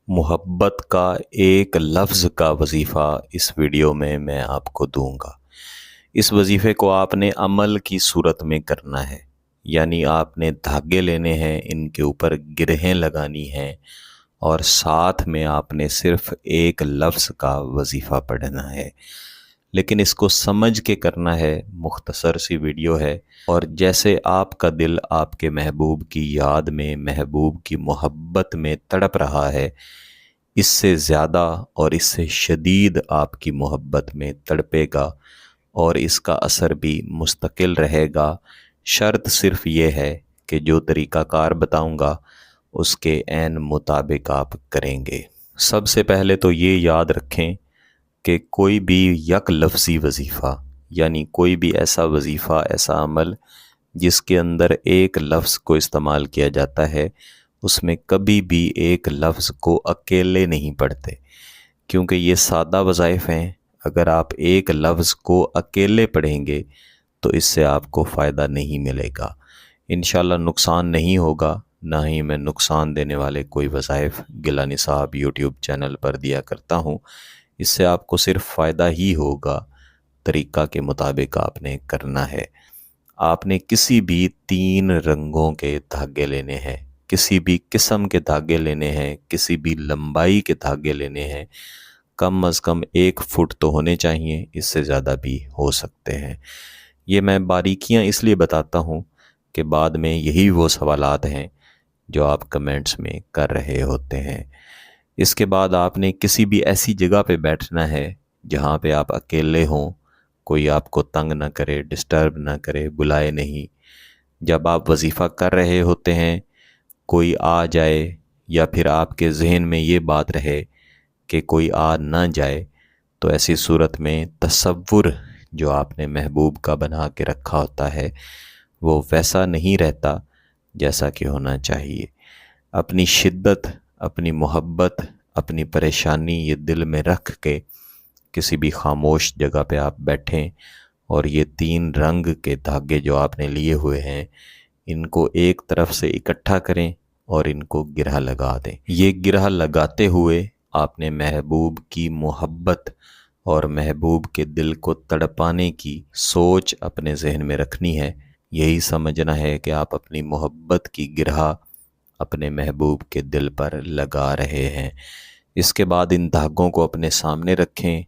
محبت کا ایک لفظ کا وظیفہ اس ویڈیو میں آپ کو دوں گا۔ اس وظیفے کو آپ نے عمل کی صورت میں کرنا ہے، یعنی آپ نے دھاگے لینے ہیں، ان کے اوپر گرہیں لگانی ہیں، اور ساتھ میں آپ نے صرف ایک لفظ کا وظیفہ پڑھنا ہے۔ لیکن اس کو سمجھ کے کرنا ہے، مختصر سی ویڈیو ہے، اور جیسے آپ کا دل آپ کے محبوب کی یاد میں، محبوب کی محبت میں تڑپ رہا ہے، اس سے زیادہ اور اس سے شدید آپ کی محبت میں تڑپے گا، اور اس کا اثر بھی مستقل رہے گا۔ شرط صرف یہ ہے کہ جو طریقہ کار بتاؤں گا اس کے عین مطابق آپ کریں گے۔ سب سے پہلے تو یہ یاد رکھیں کہ کوئی بھی یک لفظی وظیفہ، یعنی کوئی بھی ایسا وظیفہ، ایسا عمل جس کے اندر ایک لفظ کو استعمال کیا جاتا ہے، اس میں کبھی بھی ایک لفظ کو اکیلے نہیں پڑھتے، کیونکہ یہ سادہ وظائف ہیں۔ اگر آپ ایک لفظ کو اکیلے پڑھیں گے تو اس سے آپ کو فائدہ نہیں ملے گا، انشاءاللہ نقصان نہیں ہوگا، نہ ہی میں نقصان دینے والے کوئی وظائف گیلانی صاحب یوٹیوب چینل پر دیا کرتا ہوں۔ اس سے آپ کو صرف فائدہ ہی ہوگا۔ طریقہ کے مطابق آپ نے کرنا ہے۔ آپ نے کسی بھی 3 رنگوں کے دھاگے لینے ہیں، کسی بھی قسم کے دھاگے لینے ہیں، کسی بھی لمبائی کے دھاگے لینے ہیں۔ کم از کم 1 فٹ تو ہونے چاہیے، اس سے زیادہ بھی ہو سکتے ہیں۔ یہ میں باریکیاں اس لیے بتاتا ہوں کہ بعد میں یہی وہ سوالات ہیں جو آپ کمنٹس میں کر رہے ہوتے ہیں۔ اس کے بعد آپ نے کسی بھی ایسی جگہ پہ بیٹھنا ہے جہاں پہ آپ اکیلے ہوں، کوئی آپ کو تنگ نہ کرے، ڈسٹرب نہ کرے، بلائے نہیں۔ جب آپ وظیفہ کر رہے ہوتے ہیں، کوئی آ جائے یا پھر آپ کے ذہن میں یہ بات رہے کہ کوئی آ نہ جائے، تو ایسی صورت میں تصور جو آپ نے محبوب کا بنا کے رکھا ہوتا ہے وہ ویسا نہیں رہتا جیسا کہ ہونا چاہیے۔ اپنی شدت، اپنی محبت، اپنی پریشانی یہ دل میں رکھ کے کسی بھی خاموش جگہ پہ آپ بیٹھیں، اور یہ 3 رنگ کے دھاگے جو آپ نے لیے ہوئے ہیں ان کو ایک طرف سے اکٹھا کریں اور ان کو گرہ لگا دیں۔ یہ گرہ لگاتے ہوئے آپ نے محبوب کی محبت اور محبوب کے دل کو تڑپانے کی سوچ اپنے ذہن میں رکھنی ہے۔ یہی سمجھنا ہے کہ آپ اپنی محبت کی گرہ اپنے محبوب کے دل پر لگا رہے ہیں۔ اس کے بعد ان دھاگوں کو اپنے سامنے رکھیں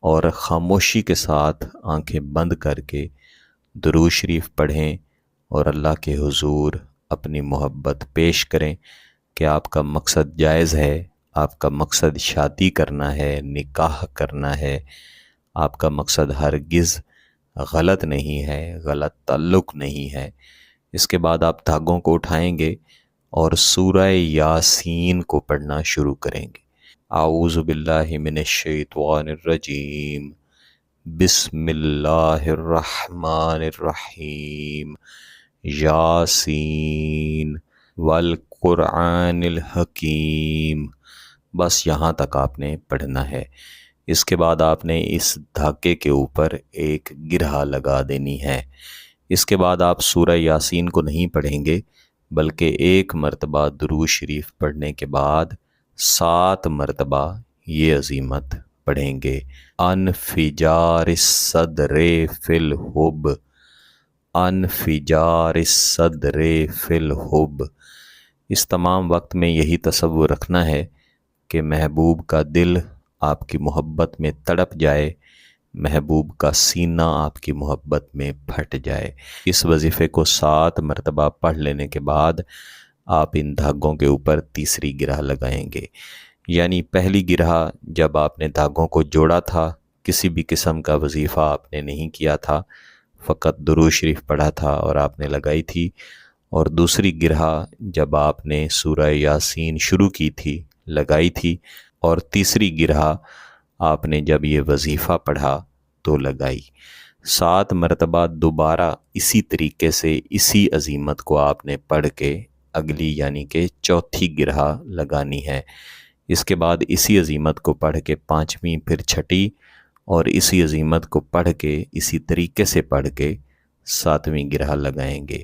اور خاموشی کے ساتھ آنکھیں بند کر کے درود شریف پڑھیں اور اللہ کے حضور اپنی محبت پیش کریں کہ آپ کا مقصد جائز ہے، آپ کا مقصد شادی کرنا ہے، نکاح کرنا ہے، آپ کا مقصد ہرگز غلط نہیں ہے، غلط تعلق نہیں ہے۔ اس کے بعد آپ دھاگوں کو اٹھائیں گے اور سورہ یاسین کو پڑھنا شروع کریں گے۔ اعوذ باللہ من الشیطان الرجیم، بسم اللہ الرحمن الرحیم، یاسین والقرآن الحکیم۔ بس یہاں تک آپ نے پڑھنا ہے۔ اس کے بعد آپ نے اس دھاگے کے اوپر ایک گرہ لگا دینی ہے۔ اس کے بعد آپ سورہ یاسین کو نہیں پڑھیں گے، بلکہ 1 مرتبہ درود شریف پڑھنے کے بعد 7 مرتبہ یہ عظیمت پڑھیں گے۔ انفجار الصدر فی الحب، انفجار الصدر فی الحب۔ اس تمام وقت میں یہی تصور رکھنا ہے کہ محبوب کا دل آپ کی محبت میں تڑپ جائے، محبوب کا سینہ آپ کی محبت میں پھٹ جائے۔ اس وظیفے کو 7 مرتبہ پڑھ لینے کے بعد آپ ان دھاگوں کے اوپر تیسری گرہ لگائیں گے۔ یعنی پہلی گرہ جب آپ نے دھاگوں کو جوڑا تھا، کسی بھی قسم کا وظیفہ آپ نے نہیں کیا تھا، فقط درود شریف پڑھا تھا اور آپ نے لگائی تھی، اور دوسری گرہ جب آپ نے سورہ یاسین شروع کی تھی، لگائی تھی، اور تیسری گرہ آپ نے جب یہ وظیفہ پڑھا تو لگائی۔ 7 مرتبہ دوبارہ اسی طریقے سے اسی عظیمت کو آپ نے پڑھ کے اگلی یعنی کہ چوتھی گرہ لگانی ہے۔ اس کے بعد اسی عظیمت کو پڑھ کے 5ویں، پھر 6ٹھی، اور اسی عظیمت کو پڑھ کے اسی طریقے سے پڑھ کے 7ویں گرہ لگائیں گے۔